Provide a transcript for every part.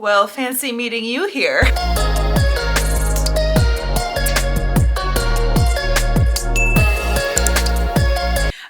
Well, fancy meeting you here.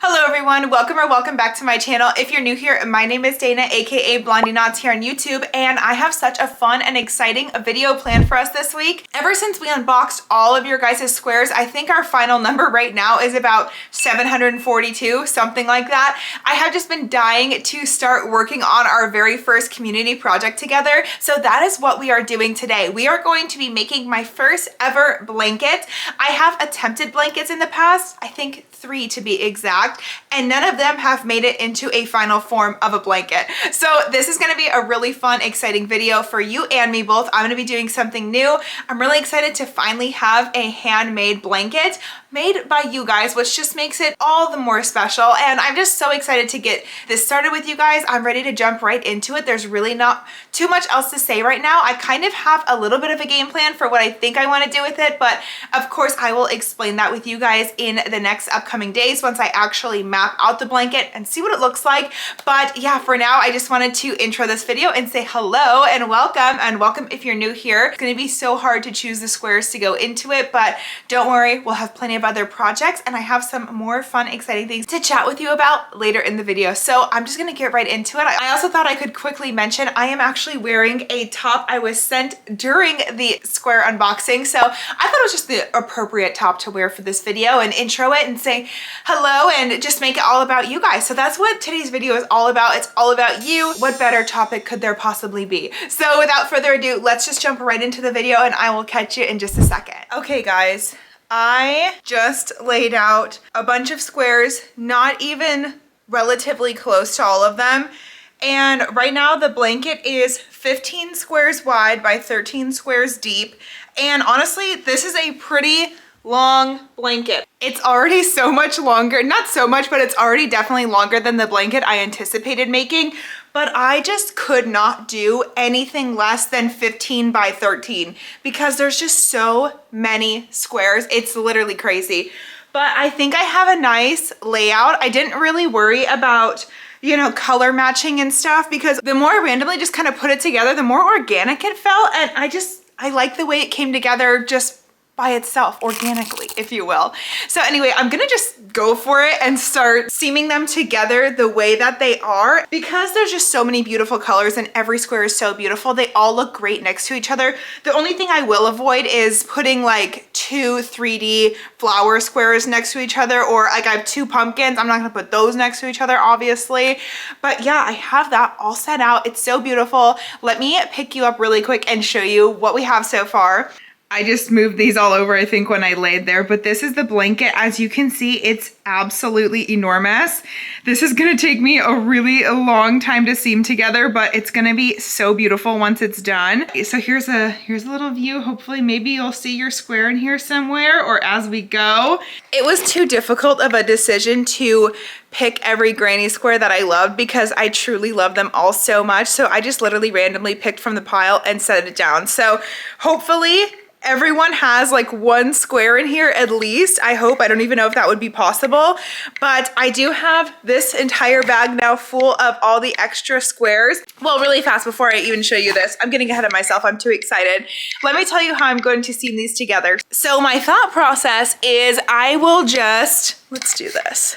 Hello everyone, welcome back to my channel. If you're new here, my name is Dana, aka Blondie Knots here on YouTube, and I have such a fun and exciting video planned for us this week. Ever since we unboxed all of your guys' squares, I think our final number right now is about 742, something like that. I have just been dying to start working on our very first community project together, so that is what we are doing today. We are going to be making my first ever blanket. I have attempted blankets in the past, I think 3 to be exact, and none of them have made it into a final form of a blanket. So this is going to be a really fun, exciting video for you and me both. I'm going to be doing something new. I'm really excited to finally have a handmade blanket made by you guys, which just makes it all the more special. And I'm just so excited to get this started with you guys. I'm ready to jump right into it. There's really not too much else to say right now. I kind of have a little bit of a game plan for what I think I want to do with it, but of course I will explain that with you guys in the next upcoming days once I actually map out the blanket and see what it looks like. But yeah, for now, I just wanted to intro this video and say hello and welcome if you're new here. It's gonna be so hard to choose the squares to go into it, but don't worry, we'll have plenty of other projects and I have some more fun, exciting things to chat with you about later in the video. So I'm just gonna get right into it. I also thought I could quickly mention I am actually wearing a top I was sent during the square unboxing. So I thought it was just the appropriate top to wear for this video and intro it and say hello and just make it all about you guys. So that's what today's video is all about. It's all about you. What better topic could there possibly be? So without further ado, let's just jump right into the video and I will catch you in just a second. Okay guys, I just laid out a bunch of squares, not even relatively close to all of them. And right now the blanket is 15 squares wide by 13 squares deep. And honestly, this is a pretty long blanket. It's already so much longer, not so much, but it's already definitely longer than the blanket I anticipated making. But I just could not do anything less than 15 by 13 because there's just so many squares. It's literally crazy. But I think I have a nice layout. I didn't really worry about, you know, color matching and stuff because the more I randomly just kind of put it together, the more organic it felt. And I like the way it came together just by itself, organically, if you will. So anyway, I'm gonna just go for it and start seaming them together the way that they are because there's just so many beautiful colors and every square is so beautiful. They all look great next to each other. The only thing I will avoid is putting like 2 3D flower squares next to each other, or like I have 2 pumpkins. I'm not gonna put those next to each other, obviously. But yeah, I have that all set out. It's so beautiful. Let me pick you up really quick and show you what we have so far. I just moved these all over, I think, when I laid there, but this is the blanket. As you can see, it's absolutely enormous. This is gonna take me a really long time to seam together, but it's gonna be so beautiful once it's done. So here's a little view. Hopefully maybe you'll see your square in here somewhere or as we go. It was too difficult of a decision to pick every granny square that I loved because I truly love them all so much. So I just literally randomly picked from the pile and set it down. So hopefully everyone has like 1 square in here at least. I hope. I don't even know if that would be possible, but I do have this entire bag now full of all the extra squares. Well, really fast before I even show you this, I'm getting ahead of myself. I'm too excited. Let me tell you how I'm going to seam these together. So my thought process is I will just, let's do this.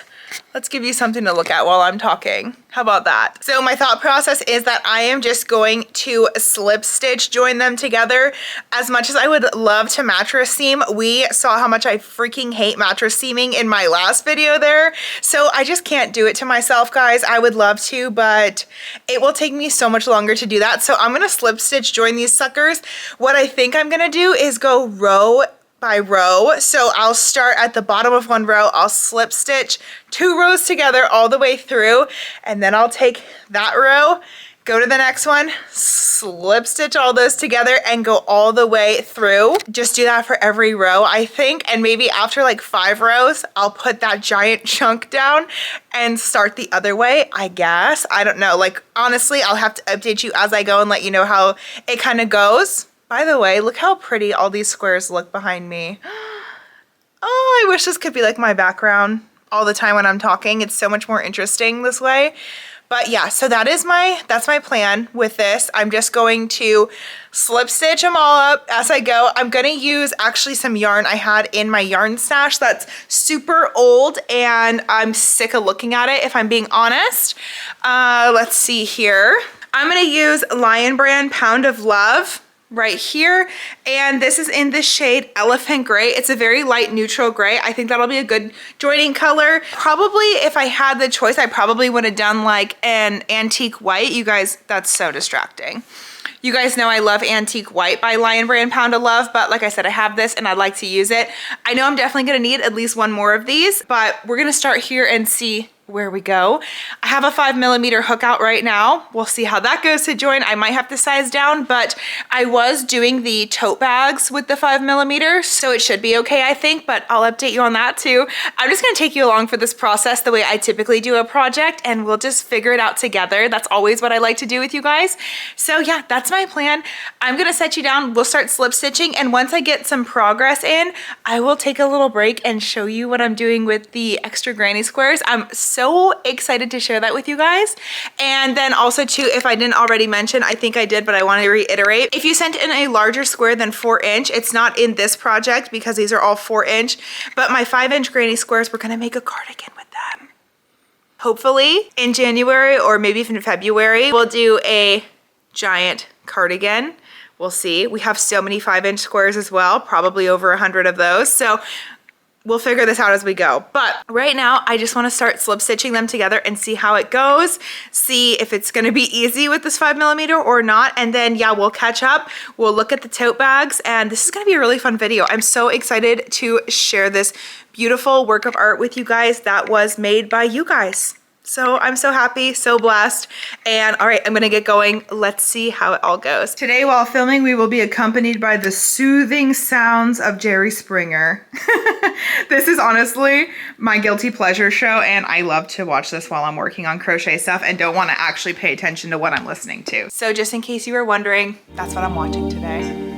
Let's give you something to look at while I'm talking. How about that? So my thought process is that I am just going to slip stitch join them together. As much as I would love to mattress seam, we saw how much I freaking hate mattress seaming in my last video there. So I just can't do it to myself, guys. I would love to, but it will take me so much longer to do that. So I'm gonna slip stitch join these suckers. What I think I'm gonna do is go row by row. So I'll start at the bottom of 1 row, I'll slip stitch 2 rows together all the way through, and then I'll take that row, go to the next one, slip stitch all those together and go all the way through. Just do that for every row, I think. And maybe after like 5 rows, I'll put that giant chunk down and start the other way, I guess. I don't know. Like, honestly, I'll have to update you as I go and let you know how it kind of goes. By the way, look how pretty all these squares look behind me. Oh, I wish this could be like my background all the time when I'm talking. It's so much more interesting this way. But yeah, so that's my plan with this. I'm just going to slip stitch them all up as I go. I'm gonna use actually some yarn I had in my yarn stash that's super old and I'm sick of looking at it, if I'm being honest. Let's see here. I'm gonna use Lion Brand Pound of Love right here, and this is in the shade Elephant Gray. It's a very light neutral gray. I think that'll be a good joining color. Probably if I had the choice, I probably would have done like an antique white. You guys, that's so distracting. You guys know I love Antique White by Lion Brand Pound of Love, but like I said, I have this and I'd like to use it. I know I'm definitely gonna need at least one more of these, but we're gonna start here and see where we go. I have a 5mm hook out right now. We'll see how that goes to join. I might have to size down, but I was doing the tote bags with the 5mm, so it should be okay, I think, but I'll update you on that too. I'm just gonna take you along for this process the way I typically do a project, and we'll just figure it out together. That's always what I like to do with you guys. So yeah, that's my plan. I'm gonna set you down. We'll start slip stitching, and once I get some progress in, I will take a little break and show you what I'm doing with the extra granny squares. I'm so excited to share that with you guys. And then also too, if I didn't already mention, I think I did, but I want to reiterate, if you sent in a larger square than 4 inch, it's not in this project because these are all 4 inch, but my 5-inch granny squares, we're gonna make a cardigan with them. Hopefully in January or maybe even February, we'll do a giant cardigan. We'll see. We have so many 5-inch squares as well, probably over 100 of those. So we'll figure this out as we go. But right now, I just want to start slip stitching them together and see how it goes. See if it's going to be easy with this 5mm or not. And then yeah, we'll catch up. We'll look at the tote bags, and this is going to be a really fun video. I'm so excited to share this beautiful work of art with you guys that was made by you guys. So I'm so happy, so blessed. And all right, I'm gonna get going. Let's see how it all goes. Today while filming, we will be accompanied by the soothing sounds of Jerry Springer. This is honestly my guilty pleasure show, and I love to watch this while I'm working on crochet stuff and don't wanna actually pay attention to what I'm listening to. So just in case you were wondering, that's what I'm watching today.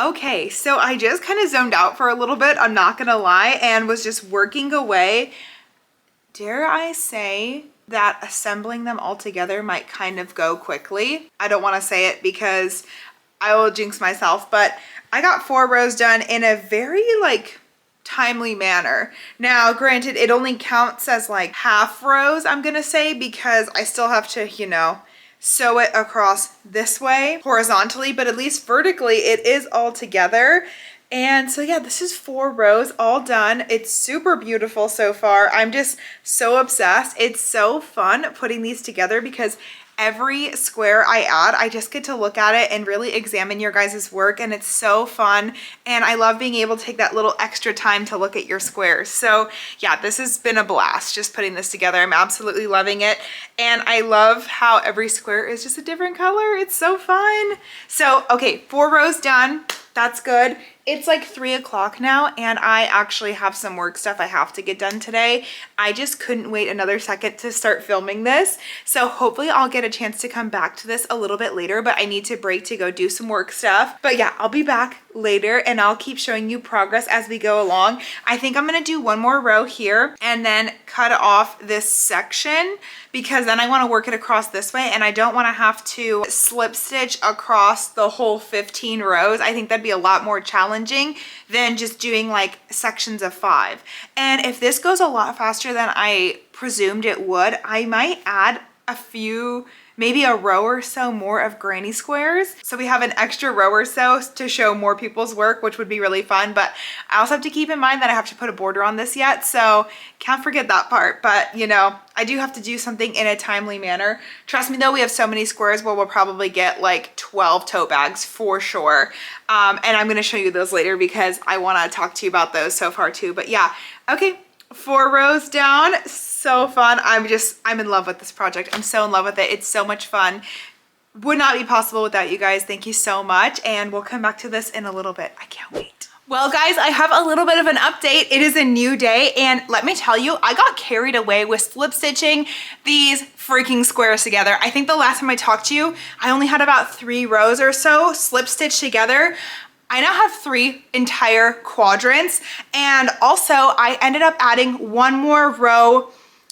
Okay, so I just kind of zoned out for a little bit, I'm not gonna lie, and was just working away. Dare I say that assembling them all together might kind of go quickly. I don't want to say it because I will jinx myself, but I got 4 rows done in a very like timely manner. Now, granted, it only counts as like half rows, I'm gonna say, because I still have to, you know, sew it across this way horizontally, but at least vertically it is all together. And so yeah, this is 4 rows all done. It's super beautiful so far. I'm just so obsessed. It's so fun putting these together because every square I add, I just get to look at it and really examine your guys' work, and it's so fun. And I love being able to take that little extra time to look at your squares. So yeah, this has been a blast just putting this together. I'm absolutely loving it. And I love how every square is just a different color. It's so fun. So, okay, 4 rows done. That's good. It's like 3 o'clock now, and I actually have some work stuff I have to get done today. I just couldn't wait another second to start filming this. So hopefully I'll get a chance to come back to this a little bit later, but I need to break to go do some work stuff. But yeah, I'll be back later and I'll keep showing you progress as we go along. I think I'm gonna do 1 more row here and then cut off this section, because then I want to work it across this way and I don't want to have to slip stitch across the whole 15 rows. I think that'd be a lot more challenging than just doing like sections of 5. And if this goes a lot faster than I presumed it would, I might add a few maybe a row or so more of granny squares. So we have an extra row or so to show more people's work, which would be really fun. But I also have to keep in mind that I have to put a border on this yet. So can't forget that part. But you know, I do have to do something in a timely manner. Trust me though, we have so many squares where we'll probably get like 12 tote bags for sure. And I'm gonna show you those later because I wanna talk to you about those so far too. But yeah, okay, 4 rows down, so fun. I'm in love with this project. I'm so in love with it. It's so much fun. Would not be possible without you guys. Thank you so much. And we'll come back to this in a little bit. I can't wait. Well guys, I have a little bit of an update. It is a new day and let me tell you, I got carried away with slip stitching these freaking squares together. I think the last time I talked to you, I only had about 3 rows or so slip stitched together. I now have 3 entire quadrants, and also I ended up adding 1 more row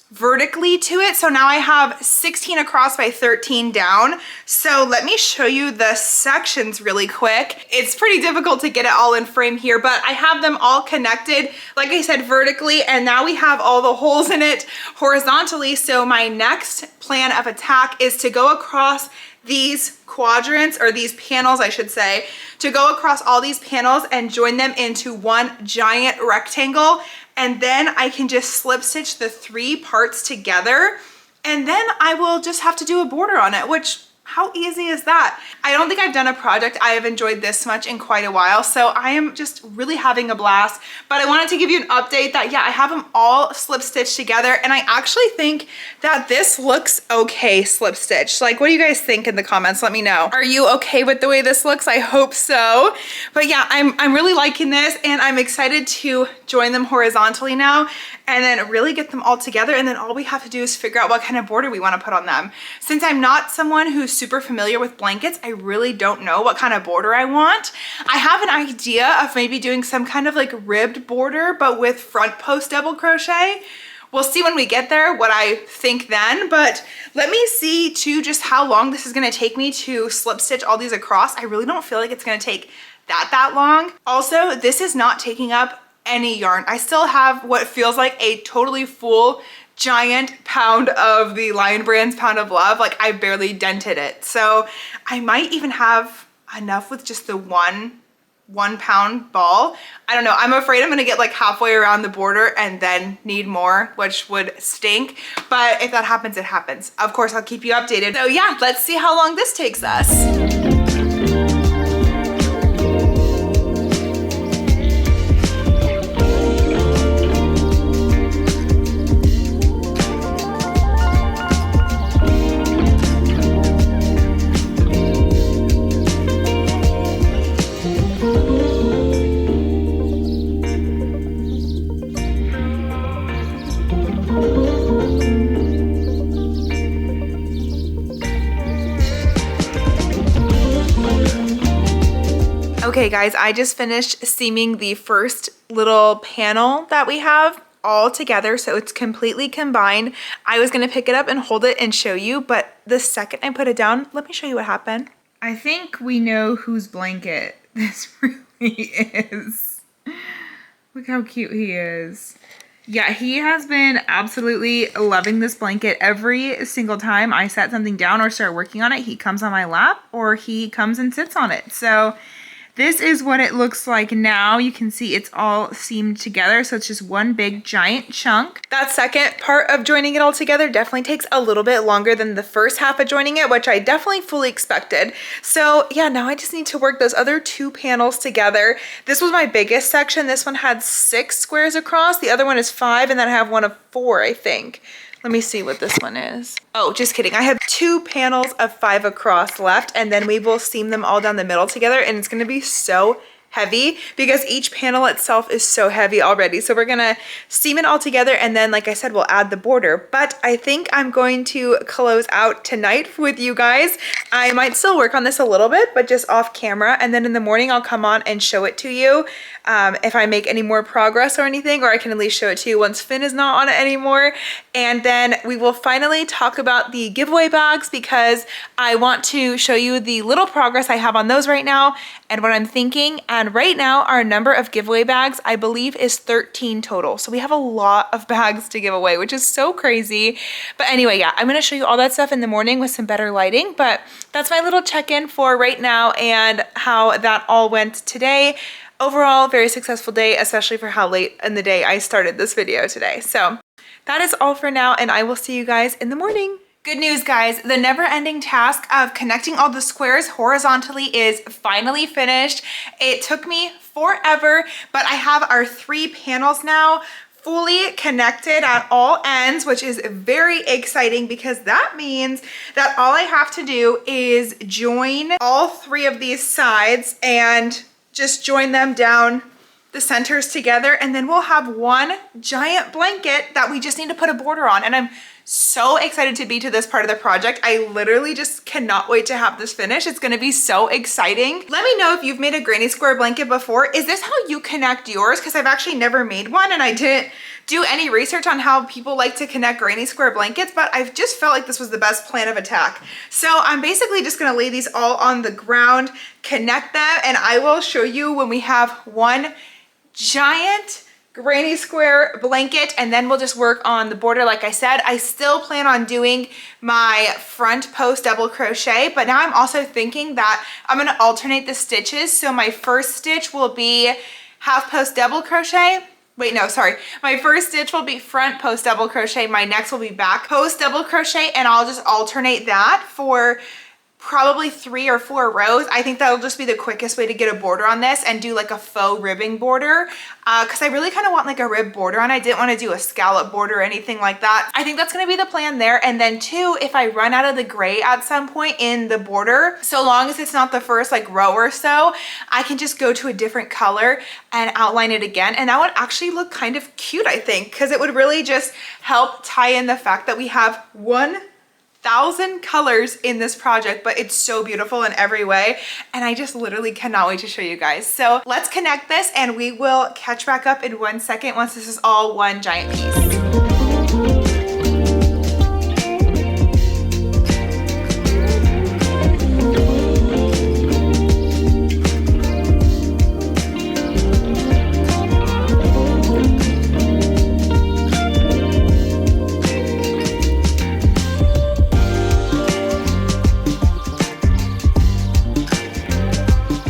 vertically to it. So now I have 16 across by 13 down. So let me show you the sections really quick. It's pretty difficult to get it all in frame here, but I have them all connected, like I said, vertically, and now we have all the holes in it horizontally. So my next plan of attack is to go across these quadrants, or these panels I should say, to go across all these panels and join them into one giant rectangle, and then I can just slip stitch the 3 parts together, and then I will just have to do a border on it, which how easy is that? I don't think I've done a project I have enjoyed this much in quite a while, so I am just really having a blast. But I wanted to give you an update that, yeah, I have them all slip stitched together, and I actually think that this looks okay slip stitched. Like, what do you guys think in the comments? Let me know. Are you okay with the way this looks? I hope so. But yeah, I'm really liking this, and I'm excited to join them horizontally now and then really get them all together, and then all we have to do is figure out what kind of border we want to put on them. Since I'm not someone who's super familiar with blankets, I really don't know what kind of border I want. I have an idea of maybe doing some kind of like ribbed border, but with front post double crochet. We'll see when we get there what I think then, but let me see too just how long this is gonna take me to slip stitch all these across. I really don't feel like it's gonna take that long. Also, this is not taking up any yarn. I still have what feels like a totally full giant pound of the Lion Brand's Pound of Love. Like, I barely dented it. So I might even have enough with just the one pound ball. I don't know. I'm afraid I'm gonna get like halfway around the border and then need more, which would stink. But if that happens, it happens. Of course, I'll keep you updated. So yeah, let's see how long this takes us. Okay guys, I just finished seaming the first little panel that we have all together, so it's completely combined. I was gonna pick it up and hold it and show you, but the second I put it down, let me show you what happened. I think we know whose blanket this really is. Look how cute he is. Yeah, he has been absolutely loving this blanket. Every single time I set something down or start working on it, he comes on my lap or he comes and sits on it. So this is what it looks like now. You can see it's all seamed together, so it's just one big giant chunk. That second part of joining it all together definitely takes a little bit longer than the first half of joining it, which I definitely fully expected. So yeah, now I just need to work those other 2 panels together. This was my biggest section. This one had 6 squares across. The other one is 5, and then I have one of 4, I think. Let me see what this one is. Oh, just kidding. I have 2 panels of 5 across left, and then we will seam them all down the middle together, and it's gonna be so heavy because each panel itself is so heavy already. So we're gonna seam it all together, and then like I said, we'll add the border. But I think I'm going to close out tonight with you guys. I might still work on this a little bit, but just off camera, and then in the morning I'll come on and show it to you if I make any more progress or anything, or I can at least show it to you once Finn is not on it anymore. And then we will finally talk about the giveaway bags because I want to show you the little progress I have on those right now and what I'm thinking and And right now our number of giveaway bags, I believe, is 13 total. So we have a lot of bags to give away, which is so crazy. But anyway, yeah, I'm gonna show you all that stuff in the morning with some better lighting, but that's my little check-in for right now and how that all went today. Overall, very successful day, especially for how late in the day I started this video today. So that is all for now, and I will see you guys in the morning. Good news, guys. The never-ending task of connecting all the squares horizontally is finally finished. It took me forever, but I have our 3 panels now fully connected at all ends, which is very exciting because that means that all I have to do is join all 3 of these sides and just join them down the centers together, and then we'll have one giant blanket that we just need to put a border on. And I'm so excited to be to this part of the project. I literally just cannot wait to have this finished. It's gonna be so exciting. Let me know if you've made a granny square blanket before. Is this how you connect yours? Because I've actually never made one, and I didn't do any research on how people like to connect granny square blankets, but I've just felt like this was the best plan of attack. So I'm basically just gonna lay these all on the ground, connect them, and I will show you when we have one giant granny square blanket, and then we'll just work on the border. Like I said, I still plan on doing my front post double crochet, but now I'm also thinking that I'm gonna alternate the stitches. So my first stitch will be half post double crochet. Wait, no, sorry. My first stitch will be front post double crochet. My next will be back post double crochet, and I'll just alternate that for probably 3 or 4 rows. I think that'll just be the quickest way to get a border on this and do like a faux ribbing border, because I really kind of want like a rib border on. I didn't want to do a scallop border or anything like that. I think that's going to be the plan there. And then 2, if I run out of the gray at some point in the border, so long as it's not the first like row or so, I can just go to a different color and outline it again. And that would actually look kind of cute, I think, because it would really just help tie in the fact that we have 1,000 colors in this project, but it's so beautiful in every way, and I just literally cannot wait to show you guys. So let's connect this, and we will catch back up in 1 second once this is all one giant piece.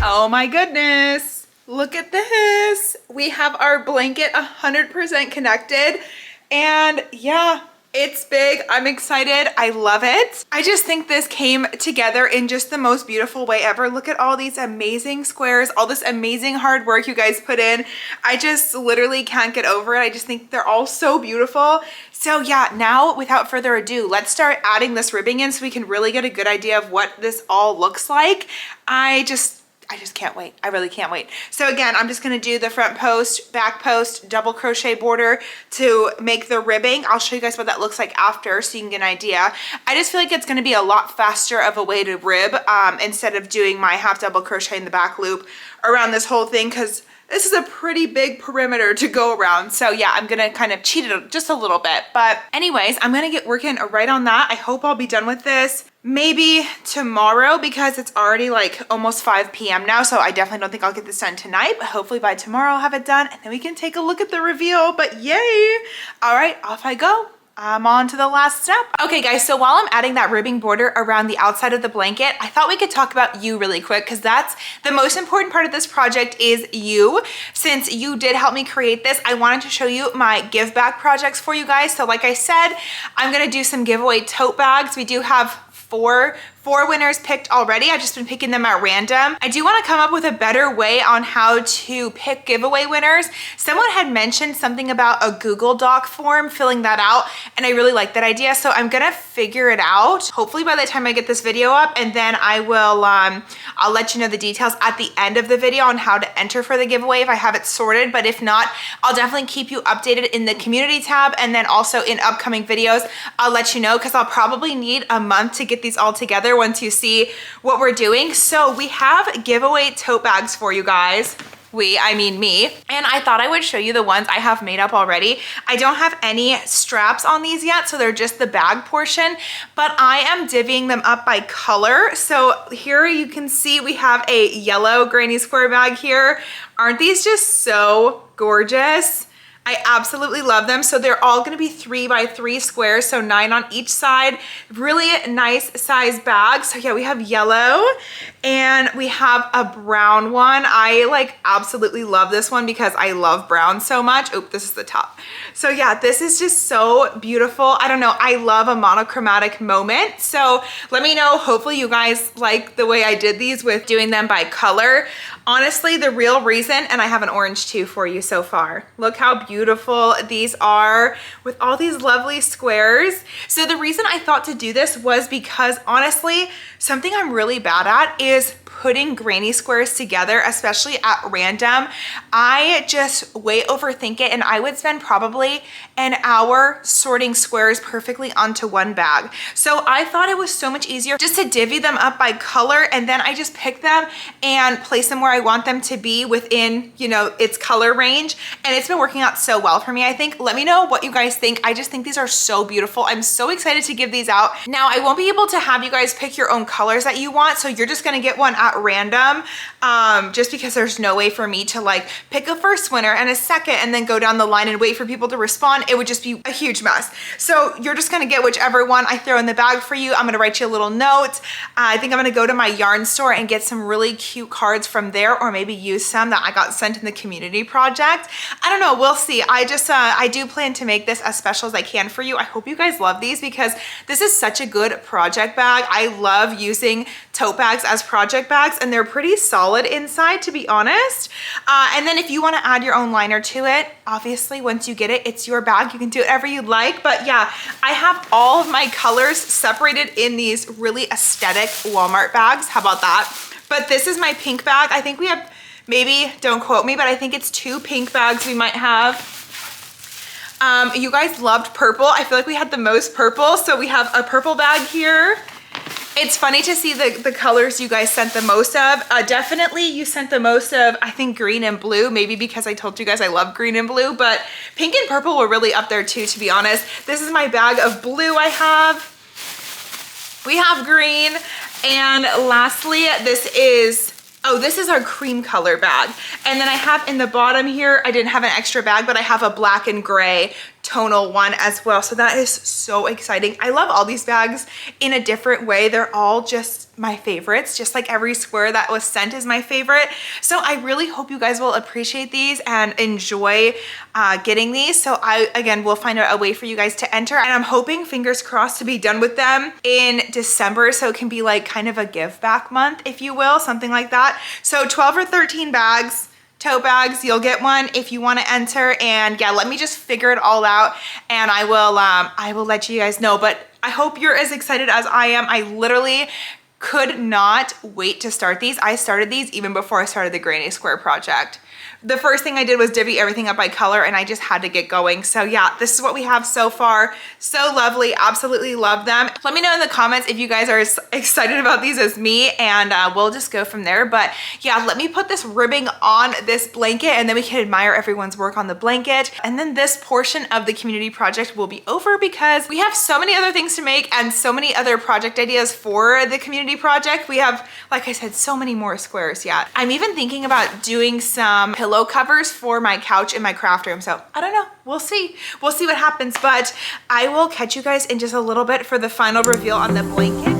Oh my goodness, look at this. We have our blanket 100% connected, and yeah, it's big. I'm excited. I love it. I just think this came together in just the most beautiful way ever. Look at all these amazing squares, all this amazing hard work you guys put in. I just literally can't get over it. I just think they're all so beautiful. So yeah, now without further ado, let's start adding this ribbing in so we can really get a good idea of what this all looks like. I just can't wait. I really can't wait. So again, I'm just gonna do the front post, back post, double crochet border to make the ribbing. I'll show you guys what that looks like after so you can get an idea. I just feel like it's gonna be a lot faster of a way to rib instead of doing my half double crochet in the back loop around this whole thing, because this is a pretty big perimeter to go around. So yeah, I'm gonna kind of cheat it just a little bit. But anyways, I'm gonna get working right on that. I hope I'll be done with this maybe tomorrow, because it's already like almost 5 p.m. now. So I definitely don't think I'll get this done tonight, but hopefully by tomorrow I'll have it done, and then we can take a look at the reveal. But yay. All right, off I go. I'm on to the last step. Okay guys, so while I'm adding that ribbing border around the outside of the blanket, I thought we could talk about you really quick, because that's the most important part of this project is you. Since you did help me create this, I wanted to show you my give back projects for you guys. So like I said, I'm gonna do some giveaway tote bags. We do have four winners picked already. I've just been picking them at random. I do want to come up with a better way on how to pick giveaway winners. Someone had mentioned something about a Google Doc form, filling that out, and I really like that idea. So I'm gonna figure it out, hopefully by the time I get this video up, and then I will, I'll let you know the details at the end of the video on how to enter for the giveaway if I have it sorted. But if not, I'll definitely keep you updated in the community tab, and then also in upcoming videos, I'll let you know, because I'll probably need a month to get these all together once you see what we're doing. So we have giveaway tote bags for you guys. I mean me. And I thought I would show you the ones I have made up already. I don't have any straps on these yet, so they're just the bag portion, but I am divvying them up by color. So here you can see we have a yellow granny square bag here. Aren't these just so gorgeous? I absolutely love them. So they're all gonna be 3 by 3 squares, so 9 on each side. Really nice size bag. So yeah, we have yellow and we have a brown one. I like absolutely love this one because I love brown so much. Oh, this is the top. So yeah, this is just so beautiful. I don't know, I love a monochromatic moment. So let me know, hopefully you guys like the way I did these with doing them by color. Honestly, the real reason, and I have an orange too for you so far. Look how beautiful these are with all these lovely squares. So the reason I thought to do this was because honestly, something I'm really bad at is putting granny squares together, especially at random. I just way overthink it, and I would spend probably an hour sorting squares perfectly onto one bag. So I thought it was so much easier just to divvy them up by color, and then I just pick them and place them where I want them to be within, you know, its color range. And it's been working out so well for me, I think. Let me know what you guys think. I just think these are so beautiful. I'm so excited to give these out. Now, I won't be able to have you guys pick your own colors that you want, so you're just gonna get one at random, just because there's no way for me to like pick a first winner and a second and then go down the line and wait for people to respond. It would just be a huge mess. So you're just gonna get whichever one I throw in the bag for you. I'm gonna write you a little note. I think I'm gonna go to my yarn store and get some really cute cards from there, or maybe use some that I got sent in the community project. I don't know, we'll see. I do plan to make this as special as I can for you. I hope you guys love these because this is such a good project bag. I love using tote bags as project bags, and they're pretty solid inside, to be honest. And then if you want to add your own liner to it, obviously once you get it, it's your bag. You can do whatever you'd like. But yeah, I have all of my colors separated in these really aesthetic Walmart bags. How about that? But this is my pink bag. I think we have, maybe, don't quote me, but I think it's 2 pink bags we might have. You guys loved purple. I feel like we had the most purple. So we have a purple bag here. It's funny to see the colors you guys sent the most of. Definitely you sent the most of, I think, green and blue, maybe because I told you guys I love green and blue, but pink and purple were really up there too, to be honest. This is my bag of blue I have. We have green. And lastly, this is our cream color bag. And then I have in the bottom here, I didn't have an extra bag, but I have a black and gray tonal one as well. So that is so exciting. I love all these bags in a different way. They're all just my favorites, just like every square that was sent is my favorite. So I really hope you guys will appreciate these and enjoy getting these. So I, again, will find a way for you guys to enter. And I'm hoping, fingers crossed, to be done with them in December. So it can be like kind of a give back month, if you will, something like that. So 12 or 13 bags. Tote bags, you'll get one if you want to enter. And yeah, let me just figure it all out, and I will let you guys know. But I hope you're as excited as I am. I literally could not wait to start these. I started these even before I started the Granny Square project. The first thing I did was divvy everything up by color, and I just had to get going. So yeah, this is what we have so far. So lovely, absolutely love them. Let me know in the comments if you guys are as excited about these as me, and we'll just go from there. But yeah, let me put this ribbing on this blanket, and then we can admire everyone's work on the blanket. And then this portion of the community project will be over because we have so many other things to make and so many other project ideas for the community project. We have, like I said, so many more squares yet. I'm even thinking about doing some pillow covers for my couch in my craft room. So I don't know, we'll see. We'll see what happens, but I will catch you guys in just a little bit for the final reveal on the blanket.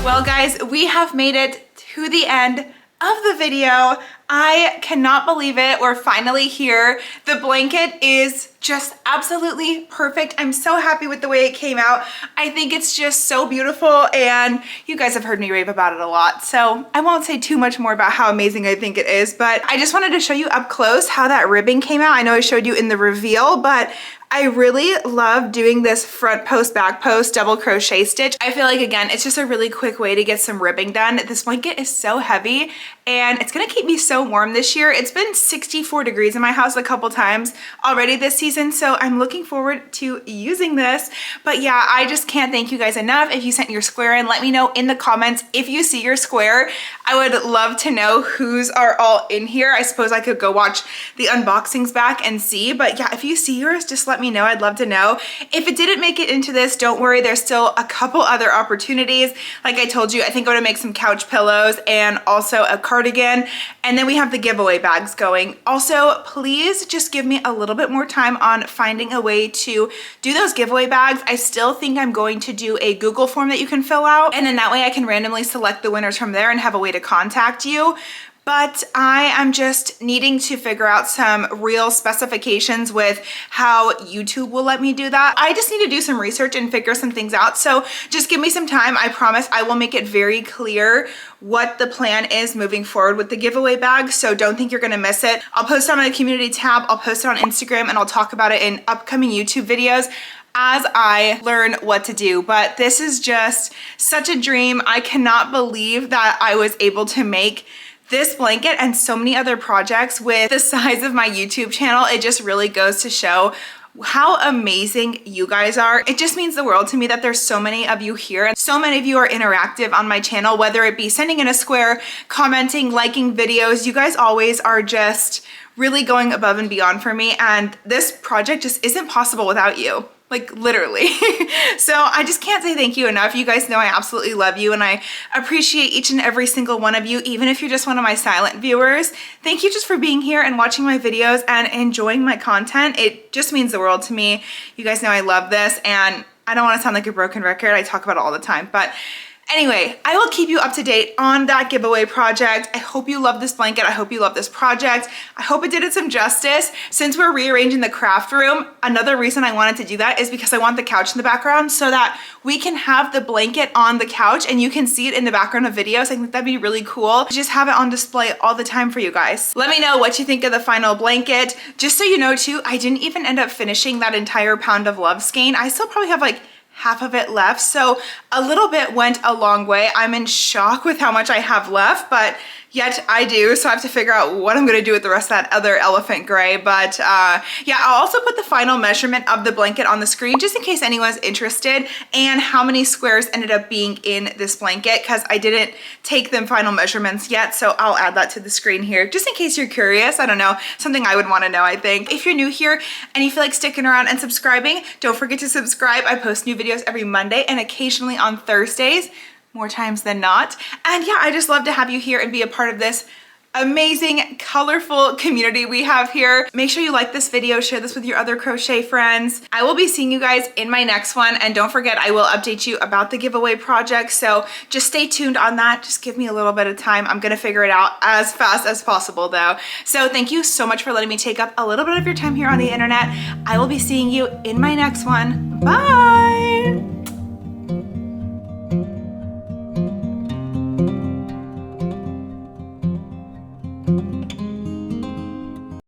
Well guys, we have made it to the end of the video. I cannot believe it. We're finally here. The blanket is just absolutely perfect. I'm so happy with the way it came out. I think it's just so beautiful, and you guys have heard me rave about it a lot, so I won't say too much more about how amazing I think it is, but I just wanted to show you up close how that ribbing came out. I know I showed you in the reveal, but I really love doing this front post, back post, double crochet stitch. I feel like, again, it's just a really quick way to get some ribbing done. This blanket is so heavy, and it's gonna keep me so warm this year. It's been 64 degrees in my house a couple times already this season, so I'm looking forward to using this. But yeah, I just can't thank you guys enough. If you sent your square in, let me know in the comments if you see your square. I would love to know whose are all in here. I suppose I could go watch the unboxings back and see, but yeah, if you see yours, just let me know. I'd love to know. If it didn't make it into this, don't worry, there's still a couple other opportunities. Like I told you, I think I'm gonna make some couch pillows and also a cardigan, and then we have the giveaway bags going. Also, please just give me a little bit more time on finding a way to do those giveaway bags. I still think I'm going to do a Google form that you can fill out, and then that way I can randomly select the winners from there and have a way to contact you. But I am just needing to figure out some real specifications with how YouTube will let me do that. I just need to do some research and figure some things out. So just give me some time. I promise I will make it very clear what the plan is moving forward with the giveaway bag. So don't think you're gonna miss it. I'll post it on the community tab. I'll post it on Instagram, and I'll talk about it in upcoming YouTube videos as I learn what to do. But this is just such a dream. I cannot believe that I was able to make this blanket and so many other projects with the size of my YouTube channel. It just really goes to show how amazing you guys are. It just means the world to me that there's so many of you here, and so many of you are interactive on my channel, whether it be sending in a square, commenting, liking videos. You guys always are just really going above and beyond for me, and this project just isn't possible without you. Like, literally. So I just can't say thank you enough. You guys know I absolutely love you, and I appreciate each and every single one of you, even if you're just one of my silent viewers. Thank you just for being here and watching my videos and enjoying my content. It just means the world to me. You guys know I love this, and I don't want to sound like a broken record. I talk about it all the time, but anyway, I will keep you up to date on that giveaway project. I hope you love this blanket. I hope you love this project. I hope it did it some justice. Since we're rearranging the craft room, another reason I wanted to do that is because I want the couch in the background so that we can have the blanket on the couch and you can see it in the background of videos. I think that'd be really cool. Just have it on display all the time for you guys. Let me know what you think of the final blanket. Just so you know too, I didn't even end up finishing that entire pound of love skein. I still probably have like half of it left, so a little bit went a long way. I'm in shock with how much I have left, but yet I do, so I have to figure out what I'm gonna do with the rest of that other elephant gray. But yeah, I'll also put the final measurement of the blanket on the screen just in case anyone's interested, and how many squares ended up being in this blanket, because I didn't take them final measurements yet, so I'll add that to the screen here just in case you're curious. I don't know, something I would want to know, I think. If you're new here and you feel like sticking around and subscribing, don't forget to subscribe. I post new videos every Monday and occasionally on Thursdays, more times than not. And yeah, I just love to have you here and be a part of this amazing, colorful community we have here. Make sure you like this video, share this with your other crochet friends. I will be seeing you guys in my next one, and don't forget, I will update you about the giveaway project, so just stay tuned on that. Just give me a little bit of time. I'm gonna figure it out as fast as possible though. So thank you so much for letting me take up a little bit of your time here on the internet. I will be seeing you in my next one. Bye!